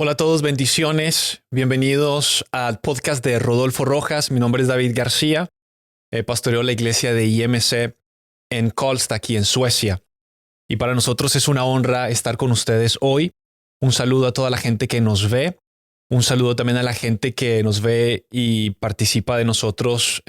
Hola a todos, bendiciones. Bienvenidos al podcast de Rodolfo Rojas. Mi nombre es David García. Pastoreo la iglesia de IMC en Karlstad, aquí en Suecia. Y para nosotros es una honra estar con ustedes hoy. Un saludo a toda la gente que nos ve. Un saludo también a la gente que nos ve y participa de nosotros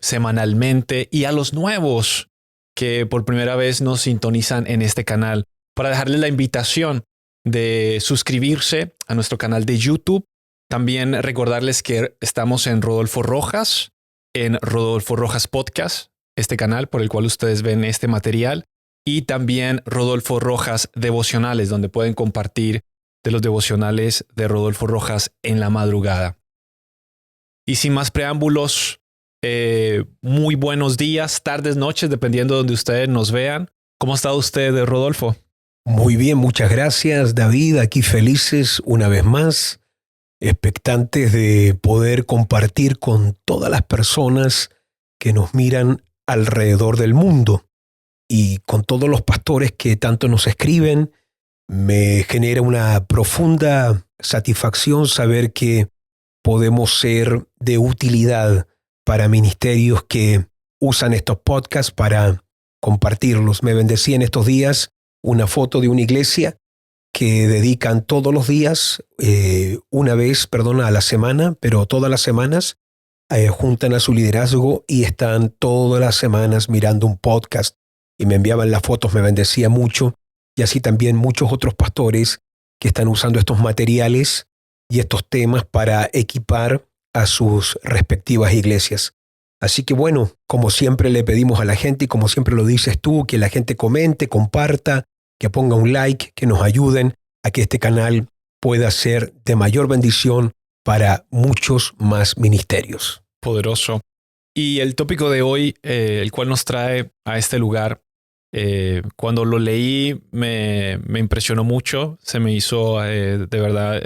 semanalmente. Y a los nuevos que por primera vez nos sintonizan en este canal. Para dejarles la invitación de suscribirse a nuestro canal de YouTube. También recordarles que estamos en Rodolfo Rojas, en Rodolfo Rojas Podcast, este canal por el cual ustedes ven este material, y también Rodolfo Rojas Devocionales, donde pueden compartir de los devocionales de Rodolfo Rojas en la madrugada. Y sin más preámbulos, muy buenos días, tardes, noches, dependiendo de donde ustedes nos vean. ¿Cómo ha estado usted, Rodolfo? Muy bien, muchas gracias, David. Aquí felices una vez más, expectantes de poder compartir con todas las personas que nos miran alrededor del mundo y con todos los pastores que tanto nos escriben. Me genera una profunda satisfacción saber que podemos ser de utilidad para ministerios que usan estos podcasts para compartirlos. Me bendecía en estos días una foto de una iglesia que dedican todos los días, una vez a la semana, pero todas las semanas juntan a su liderazgo y están todas las semanas mirando un podcast y me enviaban las fotos, me bendecía mucho, y así también muchos otros pastores que están usando estos materiales y estos temas para equipar a sus respectivas iglesias. Así que bueno, como siempre le pedimos a la gente y como siempre lo dices tú, que la gente comente, comparta, que ponga un like, que nos ayuden a que este canal pueda ser de mayor bendición para muchos más ministerios. Poderoso. Y el tópico de hoy, el cual nos trae a este lugar, cuando lo leí me impresionó mucho. Se me hizo de verdad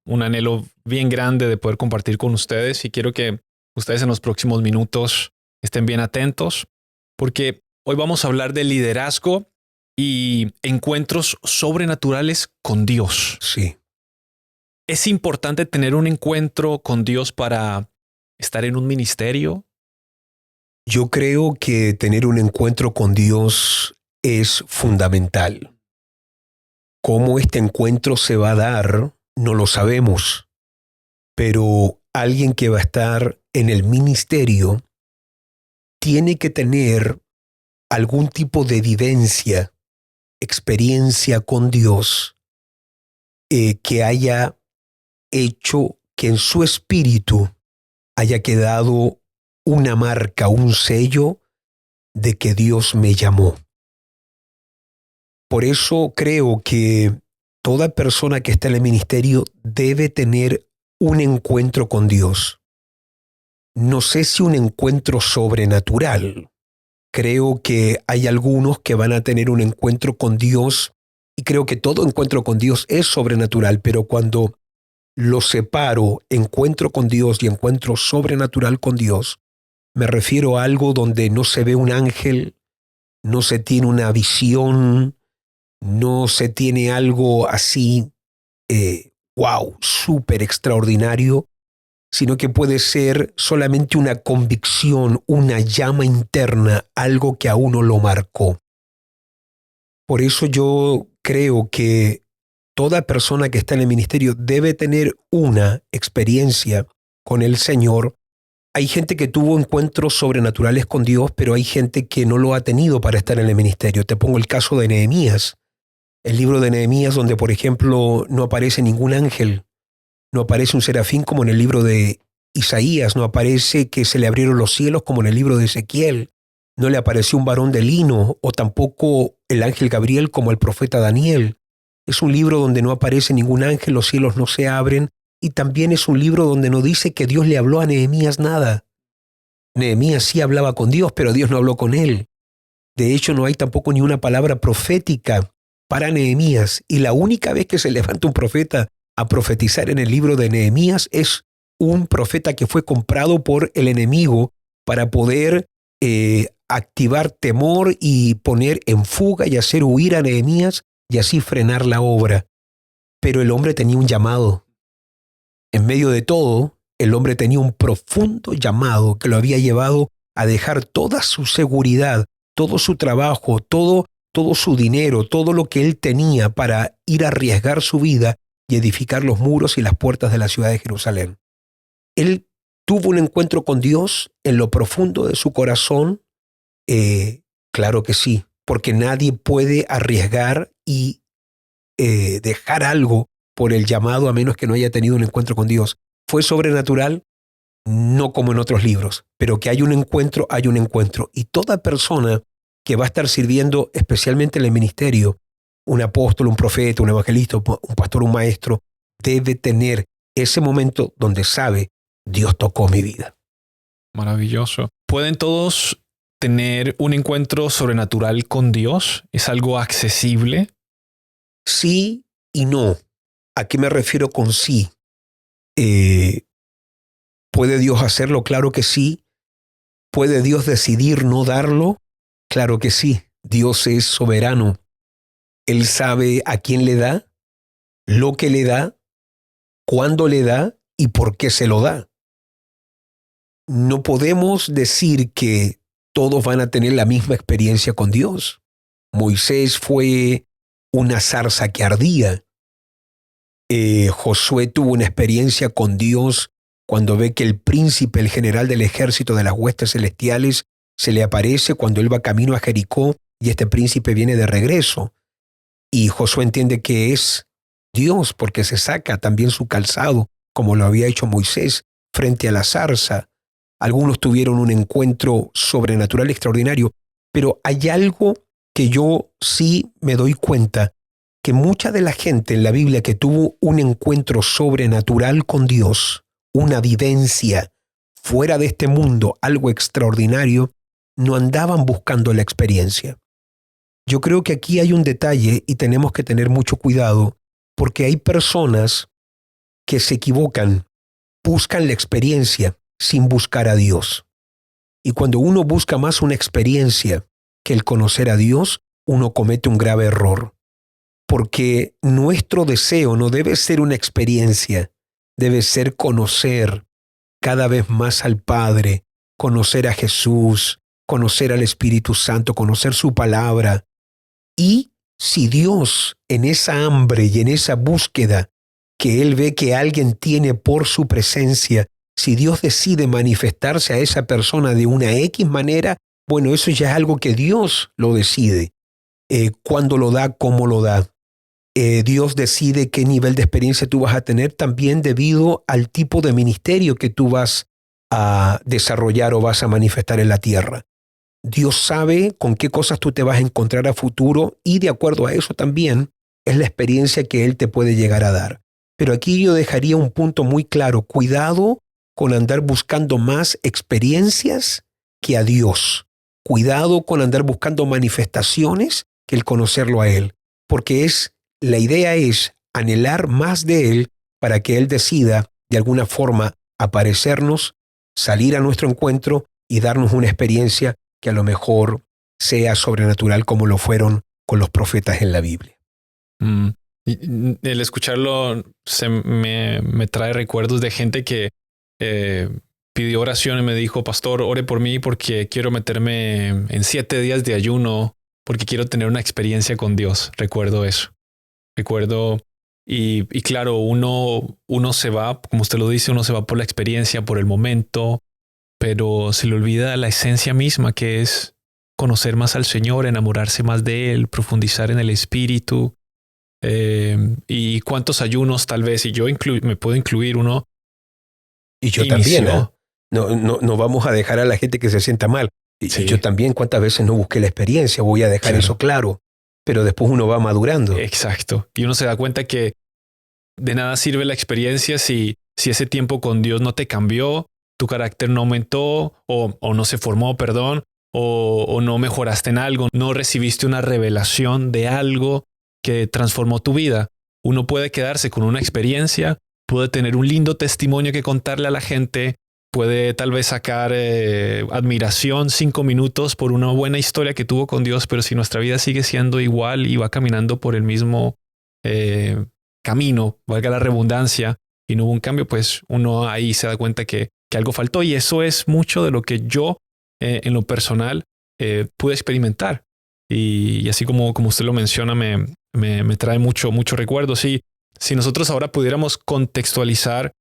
un anhelo bien grande de poder compartir con ustedes y quiero que ustedes en los próximos minutos estén bien atentos porque hoy vamos a hablar de liderazgo y encuentros sobrenaturales con Dios. Sí. ¿Es importante tener un encuentro con Dios para estar en un ministerio? Yo creo que tener un encuentro con Dios es fundamental. Cómo este encuentro se va a dar, no lo sabemos, pero alguien que va a estar en el ministerio tiene que tener algún tipo de vivencia, experiencia con Dios, que haya hecho que en su espíritu haya quedado una marca, un sello de que Dios me llamó. Por eso creo que toda persona que está en el ministerio debe tener un encuentro con Dios. No sé si un encuentro sobrenatural. Creo que hay algunos que van a tener un encuentro con Dios y creo que todo encuentro con Dios es sobrenatural, pero cuando lo separo, encuentro con Dios y encuentro sobrenatural con Dios, me refiero a algo donde no se ve un ángel, no se tiene una visión, no se tiene algo así, súper extraordinario, sino que puede ser solamente una convicción, una llama interna, algo que a uno lo marcó. Por eso yo creo que toda persona que está en el ministerio debe tener una experiencia con el Señor. Hay gente que tuvo encuentros sobrenaturales con Dios, pero hay gente que no lo ha tenido para estar en el ministerio. Te pongo el caso de Nehemías. El libro de Nehemías, donde, por ejemplo, no aparece ningún ángel, no aparece un serafín como en el libro de Isaías, no aparece que se le abrieron los cielos como en el libro de Ezequiel, no le apareció un varón de lino o tampoco el ángel Gabriel como el profeta Daniel. Es un libro donde no aparece ningún ángel, los cielos no se abren y también es un libro donde no dice que Dios le habló a Nehemías nada. Nehemías sí hablaba con Dios, pero Dios no habló con él. De hecho, no hay tampoco ni una palabra profética para Nehemías y la única vez que se levanta un profeta a profetizar en el libro de Nehemías es un profeta que fue comprado por el enemigo para poder activar temor y poner en fuga y hacer huir a Nehemías y así frenar la obra. pero el hombre tenía un llamado. En medio de todo, el hombre tenía un profundo llamado que lo había llevado a dejar toda su seguridad, todo su trabajo, todo su dinero, todo lo que él tenía para ir a arriesgar su vida y edificar los muros y las puertas de la ciudad de Jerusalén. Él tuvo un encuentro con Dios en lo profundo de su corazón. Claro que sí, porque nadie puede arriesgar y dejar algo por el llamado a menos que no haya tenido un encuentro con Dios. ¿Fue sobrenatural? No como en otros libros, pero que hay un encuentro, hay un encuentro. Y toda persona que va a estar sirviendo, especialmente en el ministerio, un apóstol, un profeta, un evangelista, un pastor, un maestro, debe tener ese momento donde sabe, Dios tocó mi vida. Maravilloso. ¿Pueden todos tener un encuentro sobrenatural con Dios? ¿Es algo accesible? Sí y no. ¿A qué me refiero con sí? ¿Puede Dios hacerlo? Claro que sí. ¿Puede Dios decidir no darlo? Claro que sí. Dios es soberano. Él sabe a quién le da, lo que le da, cuándo le da y por qué se lo da. No podemos decir que todos van a tener la misma experiencia con Dios. Moisés fue una zarza que ardía. Josué tuvo una experiencia con Dios cuando ve que el príncipe, el general del ejército de las huestes celestiales, se le aparece cuando él va camino a Jericó y este príncipe viene de regreso. Y Josué entiende que es Dios porque se saca también su calzado, como lo había hecho Moisés, frente a la zarza. Algunos tuvieron un encuentro sobrenatural extraordinario, pero hay algo que yo sí me doy cuenta, que mucha de la gente en la Biblia que tuvo un encuentro sobrenatural con Dios, una vivencia fuera de este mundo, algo extraordinario, no andaban buscando la experiencia. Yo creo que aquí hay un detalle y tenemos que tener mucho cuidado, porque hay personas que se equivocan, buscan la experiencia sin buscar a Dios. Y cuando uno busca más una experiencia que el conocer a Dios, uno comete un grave error. Porque nuestro deseo no debe ser una experiencia, debe ser conocer cada vez más al Padre, conocer a Jesús, conocer al Espíritu Santo, conocer su palabra. Y si Dios, en esa hambre y en esa búsqueda que Él ve que alguien tiene por su presencia, si Dios decide manifestarse a esa persona de una X manera, bueno, eso ya es algo que Dios lo decide. Cuándo lo da, cómo lo da. Dios decide qué nivel de experiencia tú vas a tener también debido al tipo de ministerio que tú vas a desarrollar o vas a manifestar en la tierra. Dios sabe con qué cosas tú te vas a encontrar a futuro y de acuerdo a eso también es la experiencia que Él te puede llegar a dar. Pero aquí yo dejaría un punto muy claro. Cuidado con andar buscando más experiencias que a Dios. Cuidado con andar buscando manifestaciones que el conocerlo a Él. Porque la idea es anhelar más de Él para que Él decida de alguna forma aparecernos, salir a nuestro encuentro y darnos una experiencia que a lo mejor sea sobrenatural como lo fueron con los profetas en la Biblia. El escucharlo me trae recuerdos de gente que pidió oración y me dijo, pastor, ore por mí porque quiero meterme en 7 días de ayuno porque quiero tener una experiencia con Dios. Recuerdo eso. Y claro, uno se va, como usted lo dice, uno se va por la experiencia, por el momento, pero se le olvida la esencia misma que es conocer más al Señor, enamorarse más de Él, profundizar en el Espíritu. Y cuántos ayunos tal vez, y yo me puedo incluir uno. Y yo también, no vamos a dejar a la gente que se sienta mal. Sí. Yo también cuántas veces no busqué la experiencia, voy a dejar eso claro. Pero después uno va madurando. Exacto. Y uno se da cuenta que de nada sirve la experiencia si ese tiempo con Dios no te cambió, tu carácter no aumentó o no se formó, perdón, o no mejoraste en algo, no recibiste una revelación de algo que transformó tu vida. Uno puede quedarse con una experiencia, puede tener un lindo testimonio que contarle a la gente, puede tal vez sacar admiración 5 minutos por una buena historia que tuvo con Dios, pero si nuestra vida sigue siendo igual y va caminando por el mismo camino, valga la redundancia, y no hubo un cambio, pues uno ahí se da cuenta que algo faltó. Y eso es mucho de lo que yo, en lo personal, pude experimentar. Y así como usted lo menciona, me trae mucho recuerdo. Sí, si nosotros ahora pudiéramos contextualizar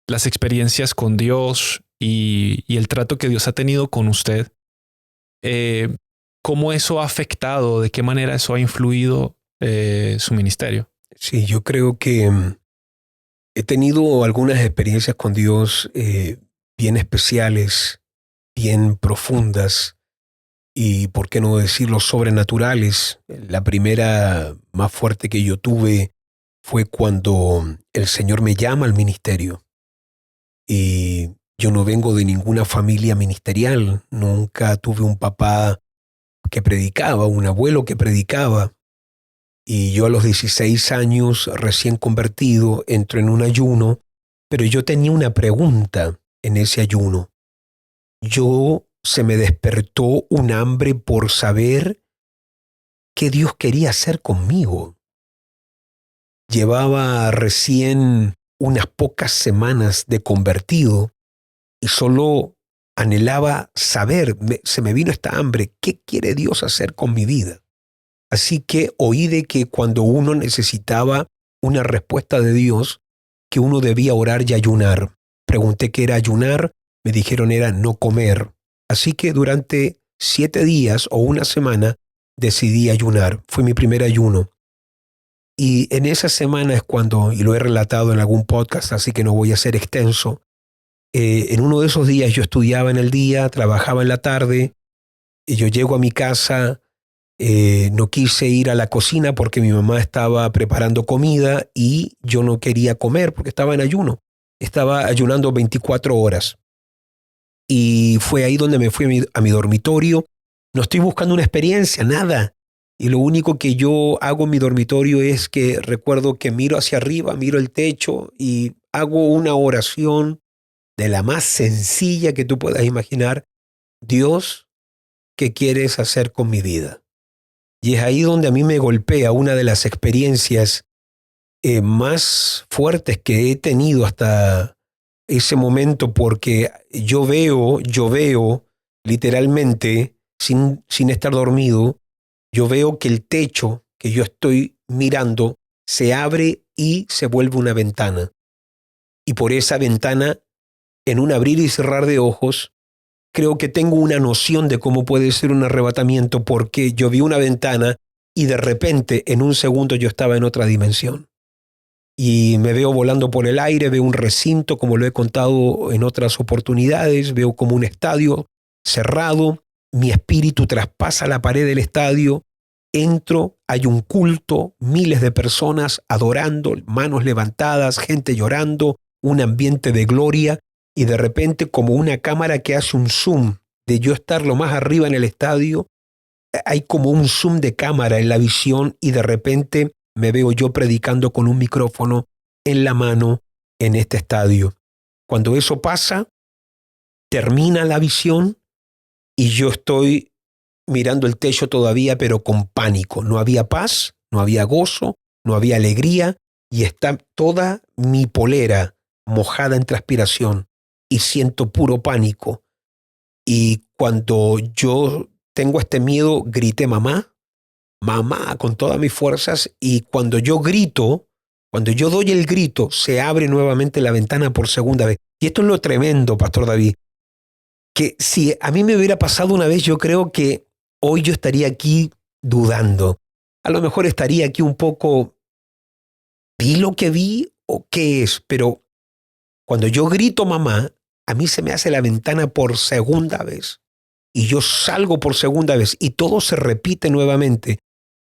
las experiencias con Dios y el trato que Dios ha tenido con usted, ¿cómo eso ha afectado, de qué manera eso ha influido su ministerio? Sí, yo creo que he tenido algunas experiencias con Dios bien especiales, bien profundas y, por qué no decirlo, sobrenaturales. La primera más fuerte que yo tuve fue cuando el Señor me llama al ministerio. Y yo no vengo de ninguna familia ministerial, nunca tuve un papá que predicaba, un abuelo que predicaba. Y yo a los 16 años, recién convertido, entro en un ayuno, pero yo tenía una pregunta en ese ayuno. Se me despertó un hambre por saber qué Dios quería hacer conmigo. Llevaba recién unas pocas semanas de convertido y solo anhelaba saber, se me vino esta hambre, ¿qué quiere Dios hacer con mi vida? Así que oí de que cuando uno necesitaba una respuesta de Dios, que uno debía orar y ayunar. Pregunté qué era ayunar, me dijeron era no comer. Así que durante 7 días o una semana decidí ayunar. Fue mi primer ayuno. Y en esa semana es cuando, y lo he relatado en algún podcast, así que no voy a ser extenso, en uno de esos días yo estudiaba en el día, trabajaba en la tarde, y yo llego a mi casa. No quise ir a la cocina porque mi mamá estaba preparando comida y yo no quería comer porque estaba en ayuno. Estaba ayunando 24 horas. Y fue ahí donde me fui a mi dormitorio. No estoy buscando una experiencia, nada. Y lo único que yo hago en mi dormitorio es que recuerdo que miro hacia arriba, miro el techo y hago una oración de la más sencilla que tú puedas imaginar. Dios, ¿qué quieres hacer con mi vida? Y es ahí donde a mí me golpea una de las experiencias más fuertes que he tenido hasta ese momento, porque yo veo literalmente, sin estar dormido, yo veo que el techo que yo estoy mirando se abre y se vuelve una ventana. Y por esa ventana, en un abrir y cerrar de ojos, creo que tengo una noción de cómo puede ser un arrebatamiento, porque yo vi una ventana y de repente en un segundo yo estaba en otra dimensión. Y me veo volando por el aire, veo un recinto, como lo he contado en otras oportunidades, veo como un estadio cerrado, mi espíritu traspasa la pared del estadio, entro, hay un culto, miles de personas adorando, manos levantadas, gente llorando, un ambiente de gloria. Y de repente, como una cámara que hace un zoom de yo estar lo más arriba en el estadio, hay como un zoom de cámara en la visión y de repente me veo yo predicando con un micrófono en la mano en este estadio. Cuando eso pasa, termina la visión y yo estoy mirando el techo todavía, pero con pánico. No había paz, no había gozo, no había alegría y está toda mi polera mojada en transpiración. Y siento puro pánico. Y cuando yo tengo este miedo, grité mamá, mamá, con todas mis fuerzas. Y cuando yo grito, cuando yo doy el grito, se abre nuevamente la ventana por segunda vez. Y esto es lo tremendo, Pastor David, que si a mí me hubiera pasado una vez, yo creo que hoy yo estaría aquí dudando. A lo mejor estaría aquí un poco, ¿vi lo que vi o qué es? Pero cuando yo grito mamá, a mí se me hace la ventana por segunda vez y yo salgo por segunda vez y todo se repite nuevamente.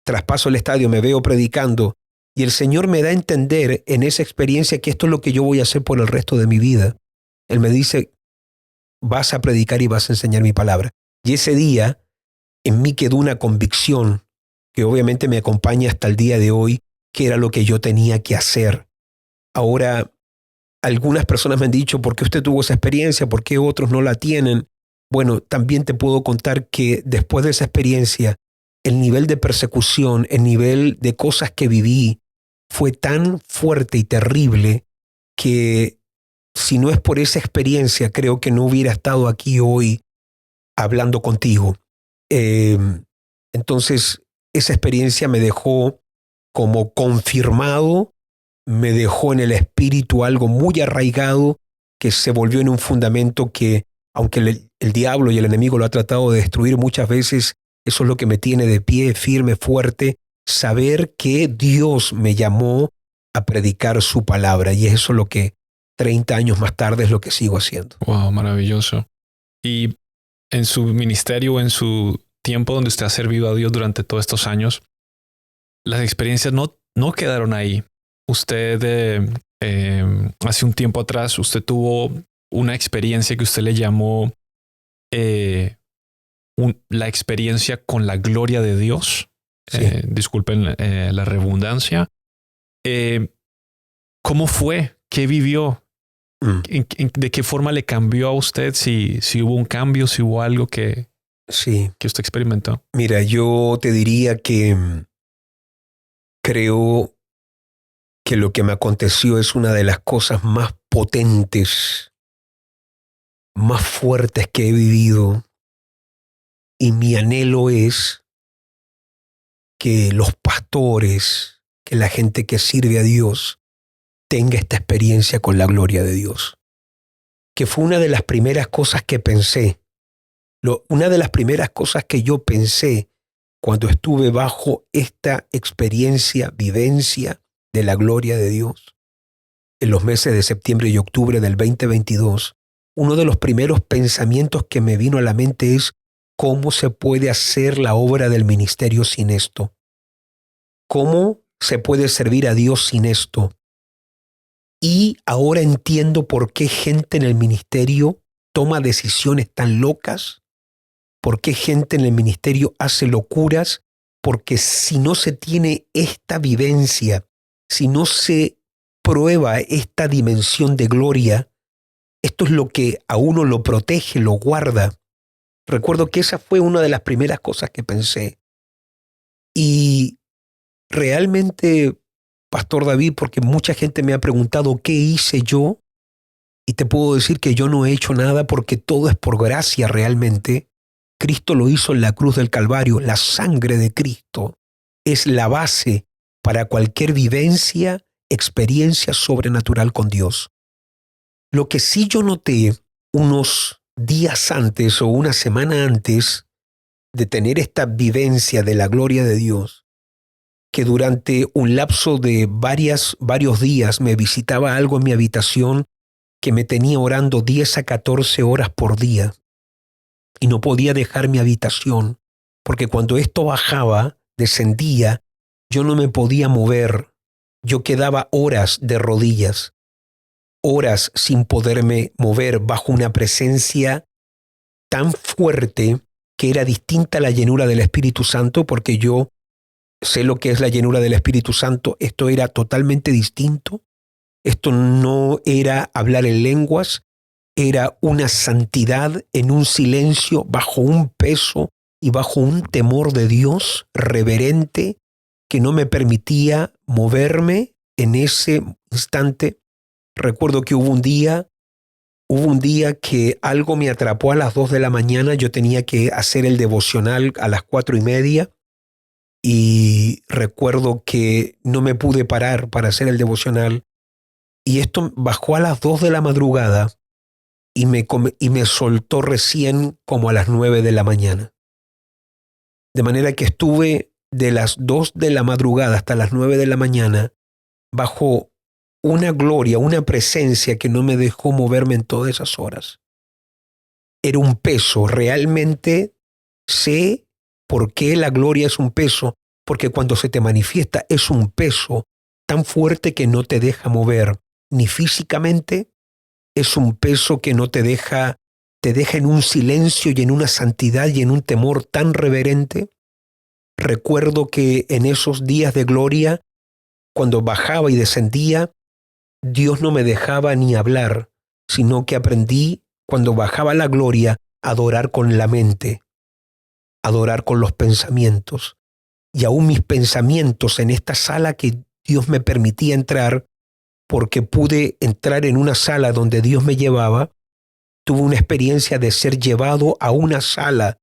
Traspaso el estadio, me veo predicando y el Señor me da a entender en esa experiencia que esto es lo que yo voy a hacer por el resto de mi vida. Él me dice, vas a predicar y vas a enseñar mi palabra. Y ese día en mí quedó una convicción que obviamente me acompaña hasta el día de hoy, que era lo que yo tenía que hacer. Ahora, algunas personas me han dicho, ¿por qué usted tuvo esa experiencia? ¿Por qué otros no la tienen? Bueno, también te puedo contar que después de esa experiencia, el nivel de persecución, el nivel de cosas que viví, fue tan fuerte y terrible que si no es por esa experiencia, creo que no hubiera estado aquí hoy hablando contigo. Entonces, esa experiencia me dejó como confirmado, me dejó en el espíritu algo muy arraigado que se volvió en un fundamento que, aunque el diablo y el enemigo lo ha tratado de destruir muchas veces, eso es lo que me tiene de pie, firme, fuerte, saber que Dios me llamó a predicar su palabra, y eso es lo que 30 años más tarde es lo que sigo haciendo. Wow, maravilloso. Y en su ministerio, en su tiempo donde usted ha servido a Dios durante todos estos años, las experiencias no quedaron ahí. Usted, hace un tiempo atrás, usted tuvo una experiencia que usted le llamó la experiencia con la gloria de Dios. Sí. Disculpen la redundancia. ¿Cómo fue? ¿Qué vivió? ¿De qué forma le cambió a usted? Si hubo un cambio, si hubo algo que usted experimentó. Mira, yo te diría que creo que lo que me aconteció es una de las cosas más potentes, más fuertes que he vivido. Y mi anhelo es que los pastores, que la gente que sirve a Dios, tenga esta experiencia con la gloria de Dios. Que fue una de las primeras cosas que pensé. Una de las primeras cosas que yo pensé cuando estuve bajo esta experiencia, vivencia de la gloria de Dios. En los meses de septiembre y octubre del 2022, uno de los primeros pensamientos que me vino a la mente es ¿cómo se puede hacer la obra del ministerio sin esto? ¿Cómo se puede servir a Dios sin esto? Y ahora entiendo por qué gente en el ministerio toma decisiones tan locas, por qué gente en el ministerio hace locuras, porque si no se tiene esta vivencia, si no se prueba esta dimensión de gloria, esto es lo que a uno lo protege, lo guarda. Recuerdo que esa fue una de las primeras cosas que pensé. Y realmente, Pastor David, porque mucha gente me ha preguntado qué hice yo, y te puedo decir que yo no he hecho nada porque todo es por gracia realmente. Cristo lo hizo en la cruz del Calvario. La sangre de Cristo es la base para cualquier vivencia, experiencia sobrenatural con Dios. Lo que sí yo noté unos días antes o una semana antes de tener esta vivencia de la gloria de Dios, que durante un lapso de varios días me visitaba algo en mi habitación que me tenía orando 10 a 14 horas por día. Y no podía dejar mi habitación, porque cuando esto bajaba, descendía, yo no me podía mover. Yo quedaba horas de rodillas, horas sin poderme mover bajo una presencia tan fuerte que era distinta a la llenura del Espíritu Santo, porque yo sé lo que es la llenura del Espíritu Santo. Esto era totalmente distinto. Esto no era hablar en lenguas, era una santidad en un silencio, bajo un peso y bajo un temor de Dios reverente que no me permitía moverme en ese instante. Recuerdo que hubo un día que algo me atrapó a las 2 de la mañana. Yo tenía que hacer el devocional a las 4:30 y recuerdo que no me pude parar para hacer el devocional. Y esto bajó a las 2 de la madrugada y me soltó recién como a las 9 de la mañana. De manera que estuve de las 2 de la madrugada hasta las 9 de la mañana bajo una gloria, una presencia que no me dejó moverme en todas esas horas. Era un peso. Realmente sé por qué la gloria es un peso, porque cuando se te manifiesta es un peso tan fuerte que no te deja mover, ni físicamente. Es un peso que no te deja en un silencio y en una santidad y en un temor tan reverente. Recuerdo que en esos días de gloria, cuando bajaba y descendía, Dios no me dejaba ni hablar, sino que aprendí, cuando bajaba la gloria, a adorar con la mente, a adorar con los pensamientos. Y aún mis pensamientos en esta sala que Dios me permitía entrar porque pude entrar en una sala donde Dios me llevaba. Tuve una experiencia de ser llevado a una sala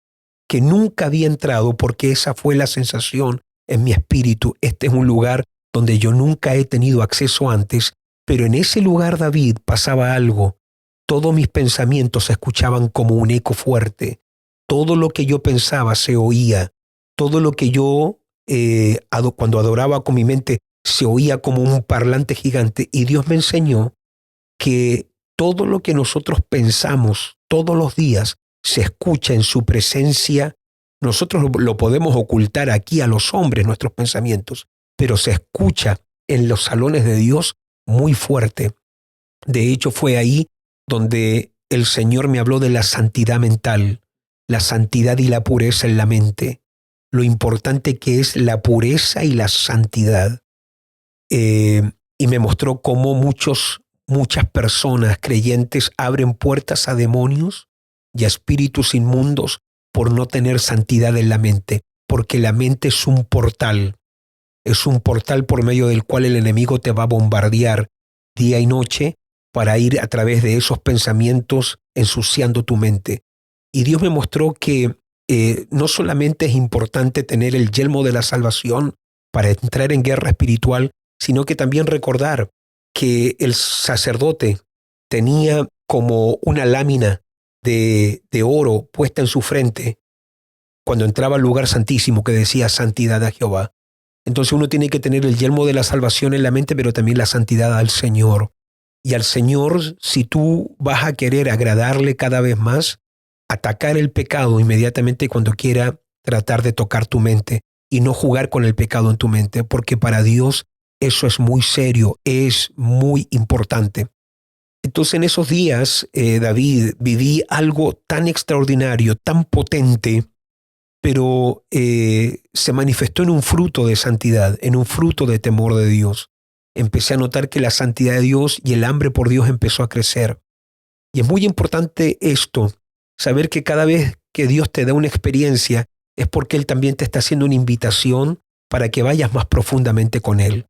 que nunca había entrado porque esa fue la sensación en mi espíritu. Este es un lugar donde yo nunca he tenido acceso antes, pero en ese lugar, David, pasaba algo. Todos mis pensamientos se escuchaban como un eco fuerte. Todo lo que yo pensaba se oía. Todo lo que yo, cuando adoraba con mi mente, se oía como un parlante gigante. Y Dios me enseñó que todo lo que nosotros pensamos todos los días se escucha en su presencia. Nosotros lo podemos ocultar aquí a los hombres, nuestros pensamientos, pero se escucha en los salones de Dios muy fuerte. De hecho, fue ahí donde el Señor me habló de la santidad mental, la santidad y la pureza en la mente, lo importante que es la pureza y la santidad. Y me mostró cómo muchas personas creyentes abren puertas a demonios y a espíritus inmundos por no tener santidad en la mente, porque la mente es un portal por medio del cual el enemigo te va a bombardear día y noche para ir a través de esos pensamientos ensuciando tu mente. Y Dios me mostró que no solamente es importante tener el yelmo de la salvación para entrar en guerra espiritual, sino que también recordar que el sacerdote tenía como una lámina de oro puesta en su frente cuando entraba al lugar santísimo que decía santidad a Jehová. Entonces uno tiene que tener el yelmo de la salvación en la mente, pero también la santidad al Señor. Y al Señor, si tú vas a querer agradarle cada vez más, atacar el pecado inmediatamente cuando quiera tratar de tocar tu mente y no jugar con el pecado en tu mente, porque para Dios eso es muy serio, es muy importante. Entonces en esos días, David, viví algo tan extraordinario, tan potente, pero se manifestó en un fruto de santidad, en un fruto de temor de Dios. Empecé a notar que la santidad de Dios y el hambre por Dios empezó a crecer. Y es muy importante esto, saber que cada vez que Dios te da una experiencia es porque Él también te está haciendo una invitación para que vayas más profundamente con Él.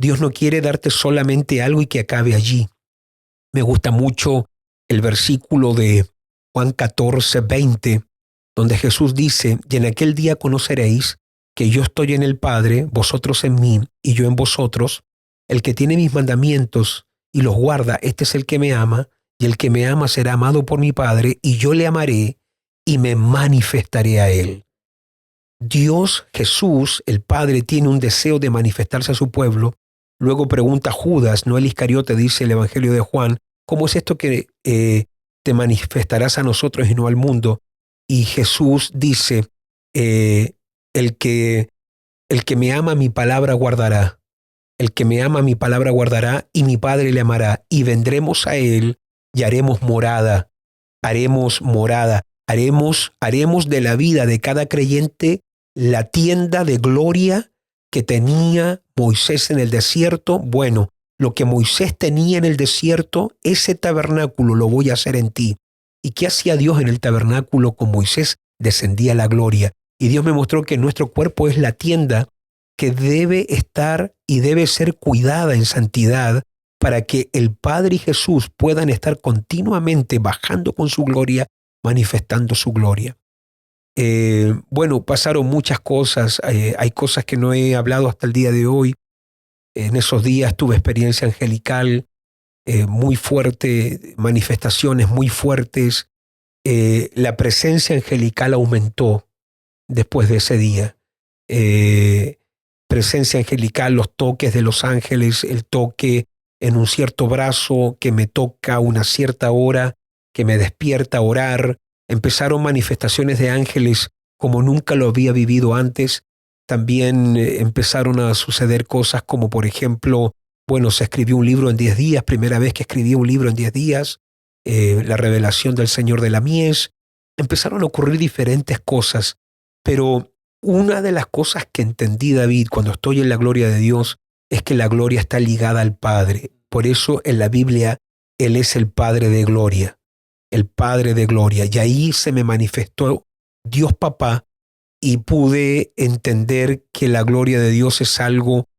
Dios no quiere darte solamente algo y que acabe allí. Me gusta mucho el versículo de Juan 14, 20, donde Jesús dice, y en aquel día conoceréis que yo estoy en el Padre, vosotros en mí y yo en vosotros. El que tiene mis mandamientos y los guarda, este es el que me ama, y el que me ama será amado por mi Padre, y yo le amaré y me manifestaré a él. Dios, Jesús, el Padre, tiene un deseo de manifestarse a su pueblo. Luego pregunta a Judas, no el Iscariote, dice el Evangelio de Juan, ¿cómo es esto que te manifestarás a nosotros y no al mundo? Y Jesús dice, el que me ama mi palabra guardará. El que me ama mi palabra guardará y mi Padre le amará. Y vendremos a él y haremos morada. Haremos de la vida de cada creyente la tienda de gloria que tenía Moisés en el desierto. Bueno, lo que Moisés tenía en el desierto, ese tabernáculo lo voy a hacer en ti. ¿Y qué hacía Dios en el tabernáculo con Moisés? Descendía la gloria. Y Dios me mostró que nuestro cuerpo es la tienda que debe estar y debe ser cuidada en santidad para que el Padre y Jesús puedan estar continuamente bajando con su gloria, manifestando su gloria. Bueno, pasaron muchas cosas. Hay cosas que no he hablado hasta el día de hoy. En esos días tuve experiencia angelical muy fuerte, manifestaciones muy fuertes. La presencia angelical aumentó después de ese día. Presencia angelical, los toques de los ángeles, el toque en un cierto brazo que me toca a una cierta hora, que me despierta a orar. Empezaron manifestaciones de ángeles como nunca lo había vivido antes. También empezaron a suceder cosas como, por ejemplo, bueno, se escribió un libro en 10 días, primera vez que escribí un libro en 10 días, la revelación del Señor de la Mies. Empezaron a ocurrir diferentes cosas, pero una de las cosas que entendí, David, cuando estoy en la gloria de Dios, es que la gloria está ligada al Padre. Por eso en la Biblia Él es el Padre de gloria, el Padre de gloria. Y ahí se me manifestó Dios Papá y pude entender que la gloria de Dios es algo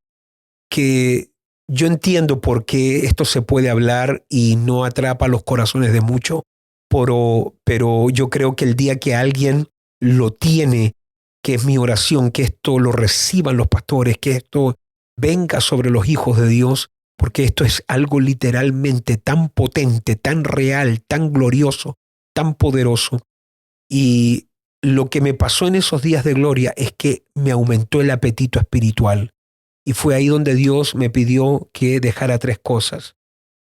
que yo entiendo por qué esto se puede hablar y no atrapa los corazones de muchos, pero yo creo que el día que alguien lo tiene, que es mi oración, que esto lo reciban los pastores, que esto venga sobre los hijos de Dios, porque esto es algo literalmente tan potente, tan real, tan glorioso, tan poderoso. Y lo que me pasó en esos días de gloria es que me aumentó el apetito espiritual. Y fue ahí donde Dios me pidió que dejara 3 cosas.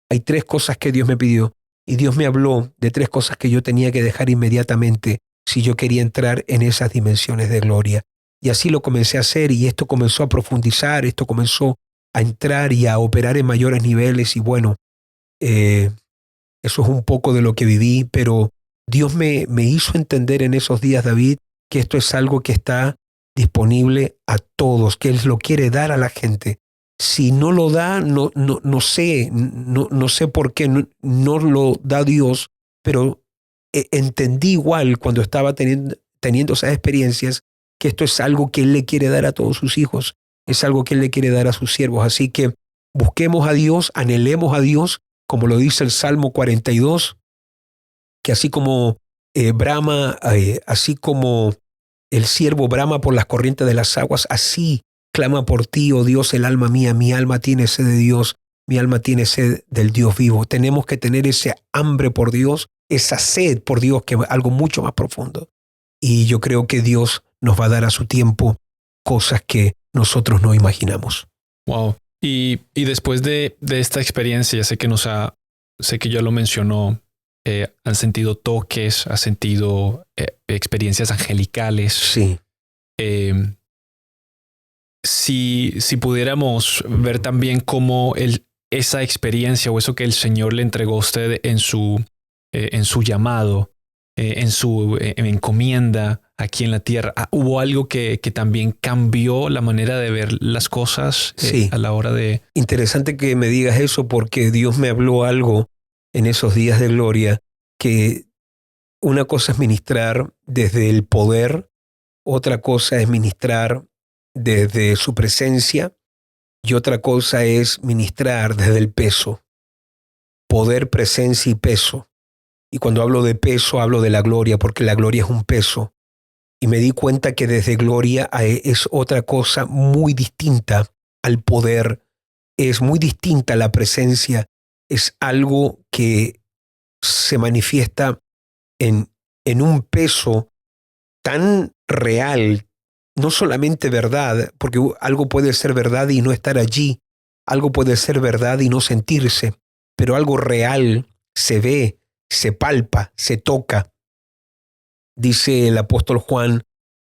Hay 3 cosas que Dios me pidió. Y Dios me habló de 3 cosas que yo tenía que dejar inmediatamente si yo quería entrar en esas dimensiones de gloria. Y así lo comencé a hacer, y esto comenzó a profundizar, esto comenzó a entrar y a operar en mayores niveles. Y bueno, eso es un poco de lo que viví, pero Dios me hizo entender en esos días, David, que esto es algo que está disponible a todos, que Él lo quiere dar a la gente. Si no lo da, no sé por qué no lo da Dios, pero entendí igual cuando estaba teniendo esas experiencias, que esto es algo que Él le quiere dar a todos sus hijos, es algo que Él le quiere dar a sus siervos. Así que busquemos a Dios, anhelemos a Dios, como lo dice el Salmo 42, que así como así como el siervo brama por las corrientes de las aguas, así clama por ti, oh Dios, el alma mía. Mi alma tiene sed de Dios, mi alma tiene sed del Dios vivo. Tenemos que tener ese hambre por Dios, esa sed por Dios, que es algo mucho más profundo. Y yo creo que Dios nos va a dar a su tiempo cosas que nosotros no imaginamos. Wow. Y después de esta experiencia, sé que ya lo mencionó, han sentido toques, han sentido experiencias angelicales. Sí. Si pudiéramos ver también cómo esa experiencia o eso que el Señor le entregó a usted en su llamado, en su encomienda aquí en la tierra, ¿hubo algo que también cambió la manera de ver las cosas Sí. a la hora de...? Interesante que me digas eso, porque Dios me habló algo en esos días de gloria, que una cosa es ministrar desde el poder, otra cosa es ministrar desde su presencia, y otra cosa es ministrar desde el peso. Poder, presencia y peso. Y cuando hablo de peso, hablo de la gloria, porque la gloria es un peso. Y me di cuenta que desde gloria es otra cosa muy distinta al poder, es muy distinta a la presencia, es algo que se manifiesta en un peso tan real, no solamente verdad, porque algo puede ser verdad y no estar allí, algo puede ser verdad y no sentirse, pero algo real se ve, se palpa, se toca. Dice el apóstol Juan,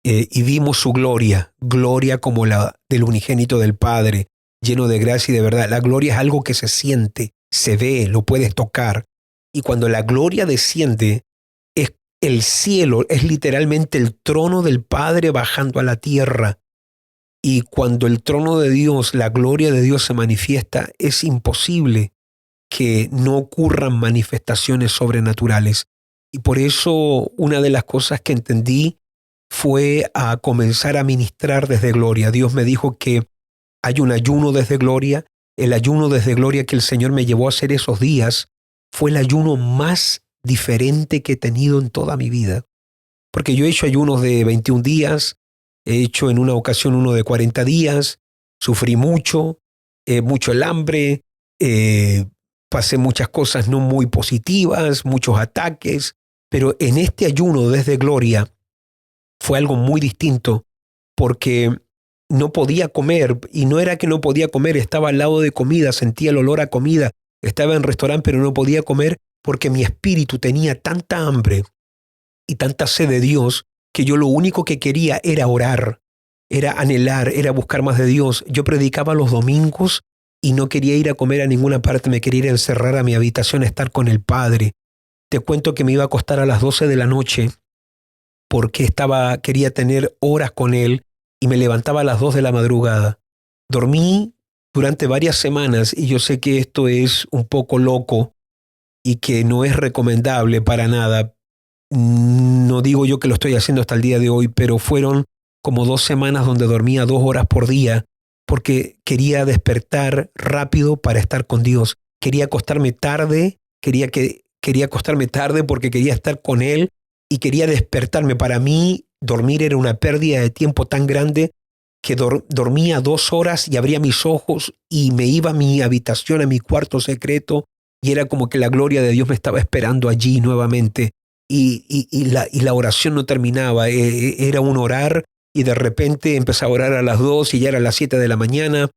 y vimos su gloria, gloria como la del unigénito del Padre, lleno de gracia y de verdad. La gloria es algo que se siente, se ve, lo puedes tocar. Y cuando la gloria desciende, es el cielo, es literalmente el trono del Padre bajando a la tierra. Y cuando el trono de Dios, la gloria de Dios se manifiesta, es imposible que no ocurran manifestaciones sobrenaturales. Y por eso una de las cosas que entendí fue a comenzar a ministrar desde gloria. Dios me dijo que hay un ayuno desde gloria. El ayuno desde gloria que el Señor me llevó a hacer esos días fue el ayuno más diferente que he tenido en toda mi vida. Porque yo he hecho ayunos de 21 días, he hecho en una ocasión uno de 40 días, sufrí mucho el hambre, pasé muchas cosas no muy positivas, muchos ataques, pero en este ayuno desde gloria fue algo muy distinto, porque no podía comer, y no era que no podía comer, estaba al lado de comida, sentía el olor a comida, estaba en restaurante, pero no podía comer porque mi espíritu tenía tanta hambre y tanta sed de Dios que yo lo único que quería era orar, era anhelar, era buscar más de Dios. Yo predicaba los domingos y no quería ir a comer a ninguna parte, me quería ir a encerrar a mi habitación a estar con el Padre. Te cuento que me iba a acostar a las 12 de la noche porque quería tener horas con Él, y me levantaba a las 2 de la madrugada. Dormí durante varias semanas, y yo sé que esto es un poco loco y que no es recomendable para nada. No digo yo que lo estoy haciendo hasta el día de hoy, pero fueron como 2 semanas donde dormía 2 horas por día, porque quería despertar rápido para estar con Dios. Quería acostarme tarde, quería acostarme tarde porque quería estar con Él y quería despertarme. Para mí, dormir era una pérdida de tiempo tan grande que dormía 2 horas y abría mis ojos y me iba a mi habitación, a mi cuarto secreto, y era como que la gloria de Dios me estaba esperando allí nuevamente. Y la oración no terminaba. Era un orar y de repente empecé a orar a las 2 y ya era las 7 de la mañana.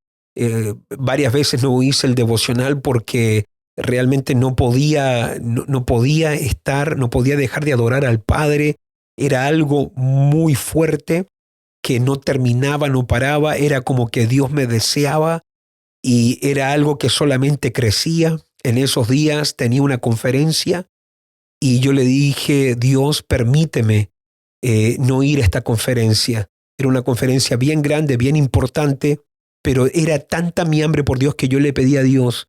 Varias veces no hice el devocional porque realmente no podía dejar de adorar al Padre. Era algo muy fuerte que no terminaba, no paraba. Era como que Dios me deseaba y era algo que solamente crecía. En esos días tenía una conferencia y yo le dije, Dios, permíteme no ir a esta conferencia. Era una conferencia bien grande, bien importante, pero era tanta mi hambre por Dios que yo le pedí a Dios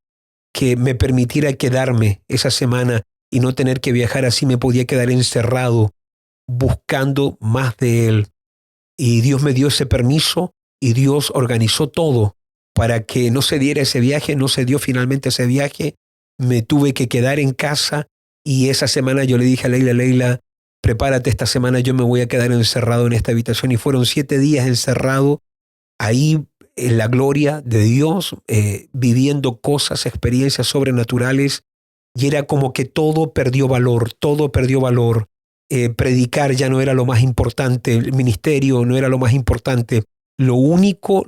que me permitiera quedarme esa semana y no tener que viajar. Así me podía quedar encerrado buscando más de Él. Y Dios me dio ese permiso y Dios organizó todo para que no se diera ese viaje. No se dio finalmente ese viaje. Me tuve que quedar en casa y esa semana yo le dije a Leila, prepárate, esta semana yo me voy a quedar encerrado en esta habitación. Y fueron 7 días encerrado ahí en la gloria de Dios, viviendo cosas, experiencias sobrenaturales. Y era como que todo perdió valor, todo perdió valor. Predicar ya no era lo más importante, el ministerio no era lo más importante. Lo único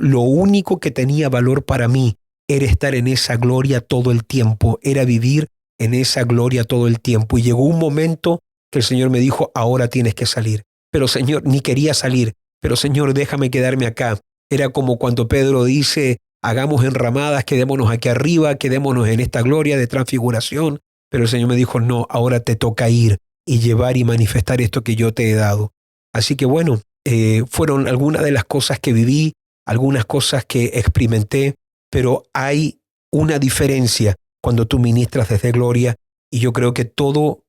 que tenía valor para mí era estar en esa gloria todo el tiempo, era vivir en esa gloria todo el tiempo. Y llegó un momento que el Señor me dijo, ahora tienes que salir. Pero Señor, ni quería salir, pero Señor, déjame quedarme acá. Era como cuando Pedro dice, hagamos enramadas, quedémonos aquí arriba, quedémonos en esta gloria de transfiguración. Pero el Señor me dijo, no, ahora te toca ir y llevar y manifestar esto que yo te he dado. Así que bueno, fueron algunas de las cosas que viví, algunas cosas que experimenté, pero hay una diferencia cuando tú ministras desde gloria, y yo creo que todo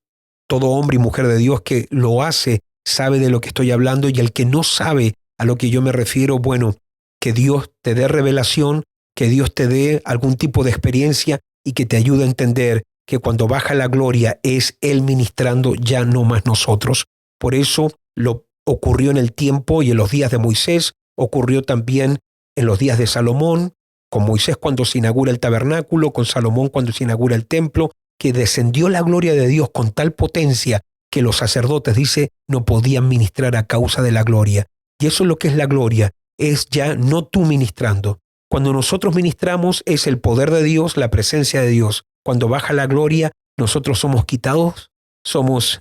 hombre y mujer de Dios que lo hace sabe de lo que estoy hablando, y el que no sabe a lo que yo me refiero, bueno, que Dios te dé revelación, que Dios te dé algún tipo de experiencia y que te ayude a entender que cuando baja la gloria es Él ministrando, ya no más nosotros. Por eso lo ocurrió en el tiempo y en los días de Moisés, ocurrió también en los días de Salomón, con Moisés cuando se inaugura el tabernáculo, con Salomón cuando se inaugura el templo, que descendió la gloria de Dios con tal potencia que los sacerdotes, dice, no podían ministrar a causa de la gloria. Y eso es lo que es la gloria, es ya no tú ministrando. Cuando nosotros ministramos es el poder de Dios, la presencia de Dios. Cuando baja la gloria, nosotros somos quitados, somos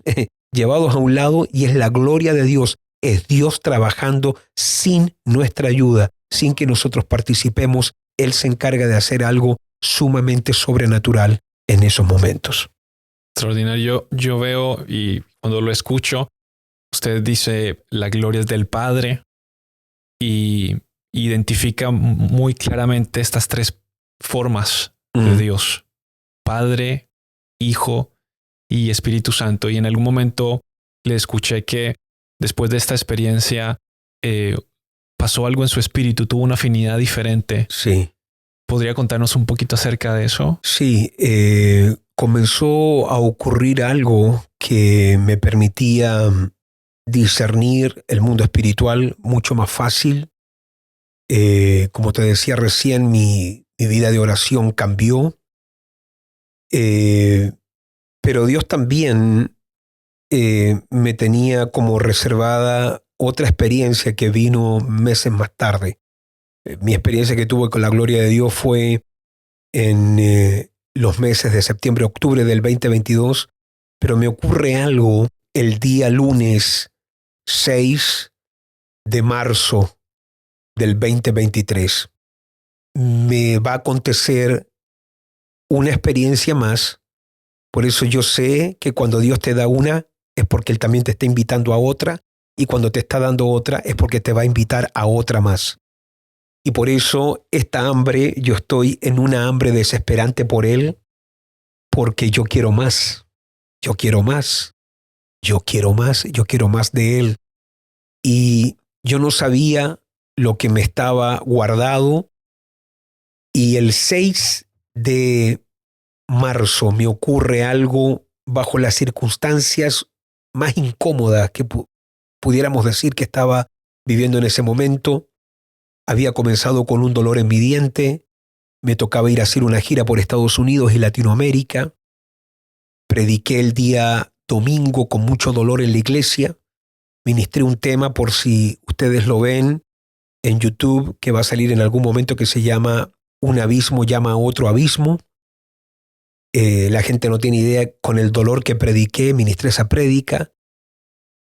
llevados a un lado y es la gloria de Dios. Es Dios trabajando sin nuestra ayuda, sin que nosotros participemos. Él se encarga de hacer algo sumamente sobrenatural en esos momentos. Extraordinario. Yo veo y cuando lo escucho, usted dice la gloria es del Padre y identifica muy claramente estas 3 formas de Dios: Padre, Hijo y Espíritu Santo. Y en algún momento le escuché que después de esta experiencia pasó algo en su espíritu, tuvo una afinidad diferente. Sí. ¿Podría contarnos un poquito acerca de eso? Sí, comenzó a ocurrir algo que me permitía discernir el mundo espiritual mucho más fácil. Como te decía recién, mi vida de oración cambió. Pero Dios también me tenía como reservada otra experiencia que vino meses más tarde. Mi experiencia que tuve con la gloria de Dios fue en los meses de septiembre, octubre del 2022, pero me ocurre algo el día lunes 6 de marzo del 2023. Me va a acontecer una experiencia más. Por eso yo sé que cuando Dios te da una es porque Él también te está invitando a otra, y cuando te está dando otra es porque te va a invitar a otra más. Y por eso esta hambre, yo estoy en una hambre desesperante por Él, porque yo quiero más, yo quiero más, yo quiero más, yo quiero más de Él. Y yo no sabía lo que me estaba guardado, Y el 6 de marzo me ocurre algo bajo las circunstancias más incómodas que pudiéramos decir que estaba viviendo en ese momento. Había comenzado con un dolor en mi diente, me tocaba ir a hacer una gira por Estados Unidos y Latinoamérica. Prediqué el día domingo con mucho dolor en la iglesia. Ministré un tema, por si ustedes lo ven en YouTube, que va a salir en algún momento, que se llama Un abismo llama a otro abismo. La gente no tiene idea con el dolor que prediqué, ministré esa prédica.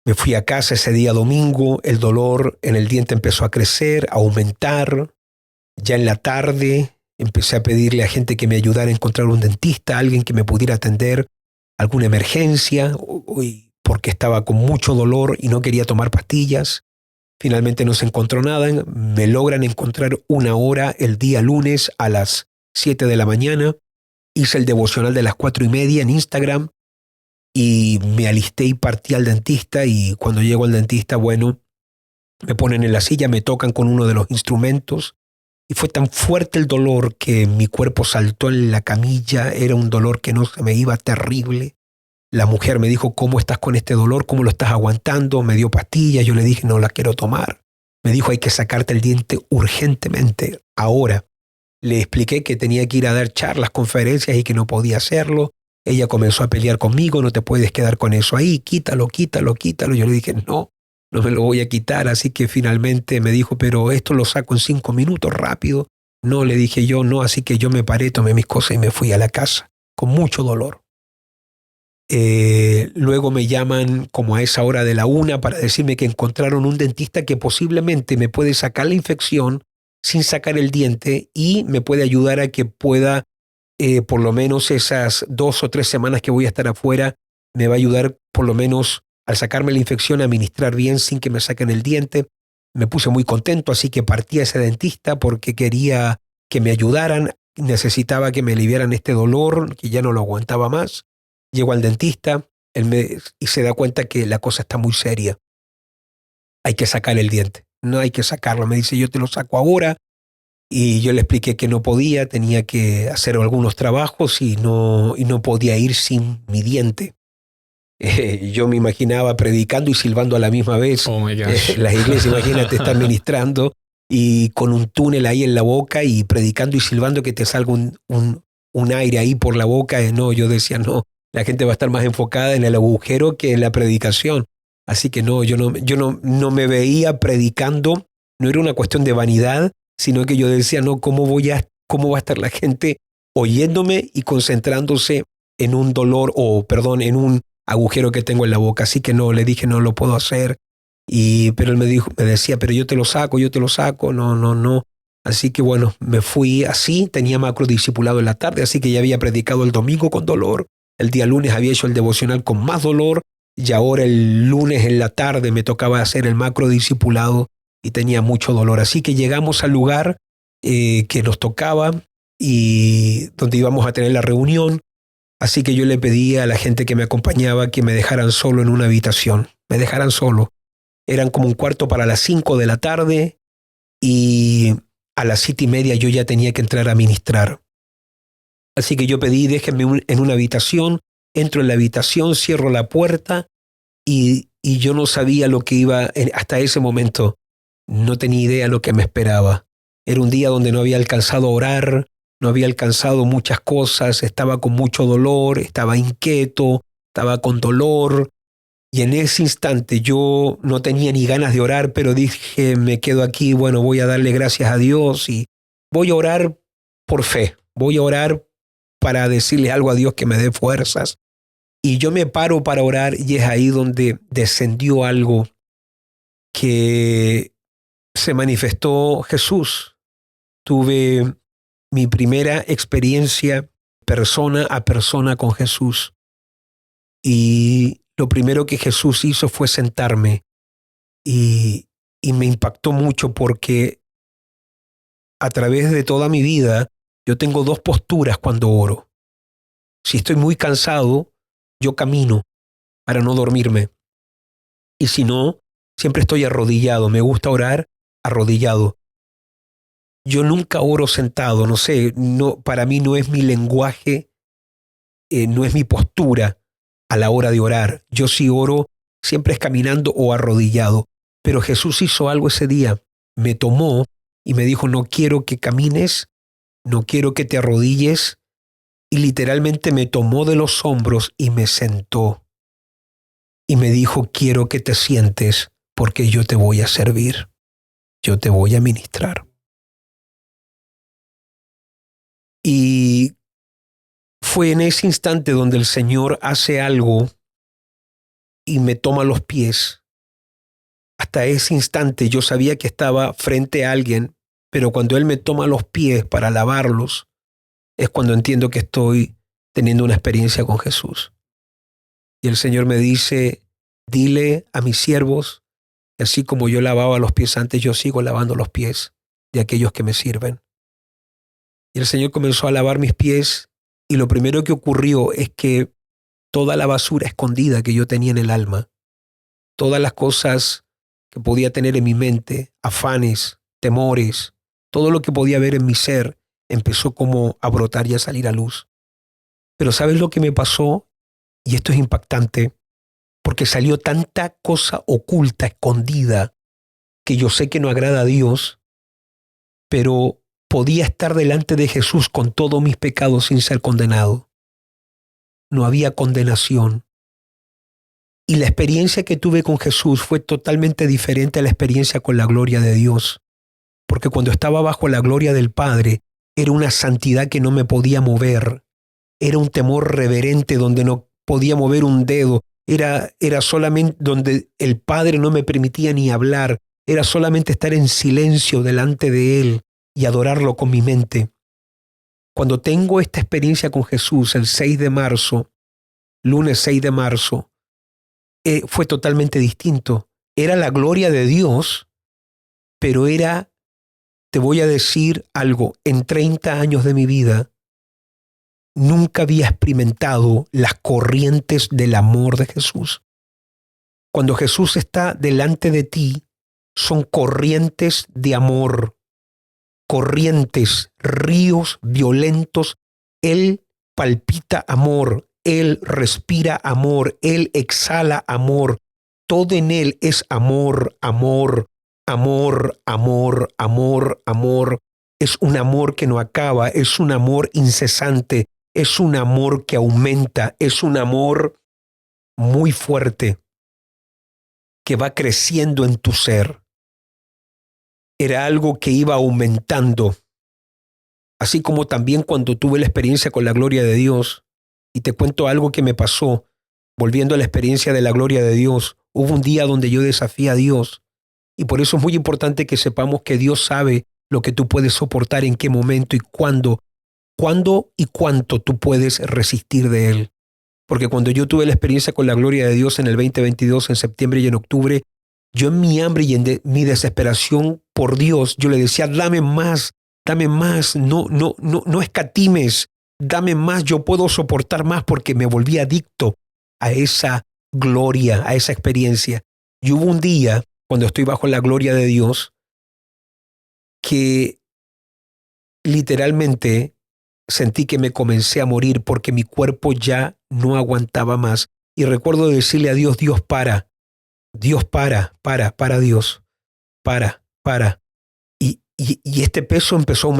Me fui a casa ese día domingo, el dolor en el diente empezó a crecer, a aumentar. Ya en la tarde empecé a pedirle a gente que me ayudara a encontrar un dentista, alguien que me pudiera atender alguna emergencia, porque estaba con mucho dolor y no quería tomar pastillas. Finalmente no se encontró nada. Me logran encontrar una hora el día lunes a las 7 de la mañana. Hice el devocional de las 4:30 en Instagram y me alisté y partí al dentista. Y cuando llego al dentista, bueno, me ponen en la silla, me tocan con uno de los instrumentos. Y fue tan fuerte el dolor que mi cuerpo saltó en la camilla. Era un dolor que no se me iba, terrible. La mujer me dijo, ¿cómo estás con este dolor? ¿Cómo lo estás aguantando? Me dio pastillas. Yo le dije, no la quiero tomar. Me dijo, hay que sacarte el diente urgentemente, ahora. Le expliqué que tenía que ir a dar charlas, conferencias y que no podía hacerlo. Ella comenzó a pelear conmigo, no te puedes quedar con eso ahí, quítalo, quítalo, quítalo. Yo le dije, no me lo voy a quitar. Así que finalmente me dijo, pero esto lo saco en 5 minutos, rápido. No, le dije yo, no. Así que yo me paré, tomé mis cosas y me fui a la casa, con mucho dolor. Luego me llaman como a esa hora de la 1 para decirme que encontraron un dentista que posiblemente me puede sacar la infección sin sacar el diente y me puede ayudar a que pueda, por lo menos esas 2 o 3 semanas que voy a estar afuera, me va a ayudar por lo menos al sacarme la infección a administrar bien sin que me saquen el diente. Me puse muy contento, así que partí a ese dentista porque quería que me ayudaran, necesitaba que me aliviaran este dolor, que ya no lo aguantaba más. Llego al dentista y se da cuenta que la cosa está muy seria. Hay que sacar el diente. No hay que sacarlo. Me dice, yo te lo saco ahora. Y yo le expliqué que no podía, tenía que hacer algunos trabajos y no podía ir sin mi diente. Yo me imaginaba predicando y silbando a la misma vez. Oh my gosh. Las iglesias, imagínate estar ministrando y con un túnel ahí en la boca y predicando y silbando que te salga un aire ahí por la boca. No, yo decía, no, la gente va a estar más enfocada en el agujero que en la predicación. Así que no, yo no me veía predicando. No era una cuestión de vanidad, sino que yo decía, no, ¿cómo va a estar la gente oyéndome y concentrándose en un dolor en un agujero que tengo en la boca? Así que no, le dije, no lo puedo hacer. Pero él me decía, pero yo te lo saco, no. Así que bueno, me fui así, tenía macrodiscipulado en la tarde, así que ya había predicado el domingo con dolor. El día lunes había hecho el devocional con más dolor y ahora el lunes en la tarde me tocaba hacer el macrodiscipulado y tenía mucho dolor. Así que llegamos al lugar que nos tocaba y donde íbamos a tener la reunión. Así que yo le pedí a la gente que me acompañaba que me dejaran solo en una habitación. Me dejaran solo. Eran como un cuarto para las 5 de la tarde y a las 7:30 yo ya tenía que entrar a ministrar. Así que yo pedí, déjenme en una habitación. Entro en la habitación, cierro la puerta y yo no sabía lo que iba, hasta ese momento no tenía idea lo que me esperaba. Era un día donde no había alcanzado a orar, no había alcanzado muchas cosas, estaba con mucho dolor, estaba inquieto, estaba con dolor. Y en ese instante yo no tenía ni ganas de orar, pero dije, me quedo aquí, bueno, voy a darle gracias a Dios y voy a orar por fe, voy a orar para decirle algo a Dios que me dé fuerzas. Y yo me paro para orar y es ahí donde descendió algo que se manifestó Jesús. Tuve mi primera experiencia persona a persona con Jesús. Y lo primero que Jesús hizo fue sentarme y me impactó mucho porque a través de toda mi vida yo tengo 2 posturas cuando oro. Si estoy muy cansado, yo camino para no dormirme. Y si no, siempre estoy arrodillado. Me gusta orar arrodillado. Yo nunca oro sentado, no sé, no, para mí no es mi lenguaje, no es mi postura a la hora de orar. Yo sí oro siempre es caminando o arrodillado. Pero Jesús hizo algo ese día. Me tomó y me dijo, no quiero que camines, no quiero que te arrodilles. Y literalmente me tomó de los hombros y me sentó. Y me dijo, quiero que te sientes porque yo te voy a servir. Yo te voy a ministrar. Y fue en ese instante donde el Señor hace algo y me toma los pies. Hasta ese instante yo sabía que estaba frente a alguien, pero cuando Él me toma los pies para lavarlos, es cuando entiendo que estoy teniendo una experiencia con Jesús. Y el Señor me dice, dile a mis siervos, así como yo lavaba los pies antes, yo sigo lavando los pies de aquellos que me sirven. Y el Señor comenzó a lavar mis pies y lo primero que ocurrió es que toda la basura escondida que yo tenía en el alma, todas las cosas que podía tener en mi mente, afanes, temores, todo lo que podía haber en mi ser, empezó como a brotar y a salir a luz. Pero ¿sabes lo que me pasó? Y esto es impactante, porque salió tanta cosa oculta, escondida, que yo sé que no agrada a Dios, pero podía estar delante de Jesús con todos mis pecados sin ser condenado. No había condenación. Y la experiencia que tuve con Jesús fue totalmente diferente a la experiencia con la gloria de Dios. Porque cuando estaba bajo la gloria del Padre, era una santidad que no me podía mover. Era un temor reverente donde no podía mover un dedo. Era solamente donde el Padre no me permitía ni hablar. Era solamente estar en silencio delante de Él y adorarlo con mi mente. Cuando tengo esta experiencia con Jesús el 6 de marzo, lunes 6 de marzo, fue totalmente distinto. Era la gloria de Dios, pero era, te voy a decir algo, en 30 años de mi vida, nunca había experimentado las corrientes del amor de Jesús. Cuando Jesús está delante de ti, son corrientes de amor, corrientes, ríos violentos. Él palpita amor, Él respira amor, Él exhala amor. Todo en Él es amor, amor, amor, amor, amor, amor. Es un amor que no acaba, es un amor incesante, es un amor que aumenta, es un amor muy fuerte que va creciendo en tu ser. Era algo que iba aumentando. Así como también cuando tuve la experiencia con la gloria de Dios, y te cuento algo que me pasó, volviendo a la experiencia de la gloria de Dios, hubo un día donde yo desafié a Dios, y por eso es muy importante que sepamos que Dios sabe lo que tú puedes soportar, en qué momento y cuándo y cuánto tú puedes resistir de Él. Porque cuando yo tuve la experiencia con la gloria de Dios en el 2022, en septiembre y en octubre, yo en mi hambre y en mi desesperación por Dios, yo le decía, dame más, no escatimes, dame más, yo puedo soportar más, porque me volví adicto a esa gloria, a esa experiencia. Y hubo un día, cuando estoy bajo la gloria de Dios, que literalmente sentí que me comencé a morir porque mi cuerpo ya no aguantaba más. Y recuerdo decirle a Dios, Dios, para, Dios, para, Dios, para. Y este peso empezó a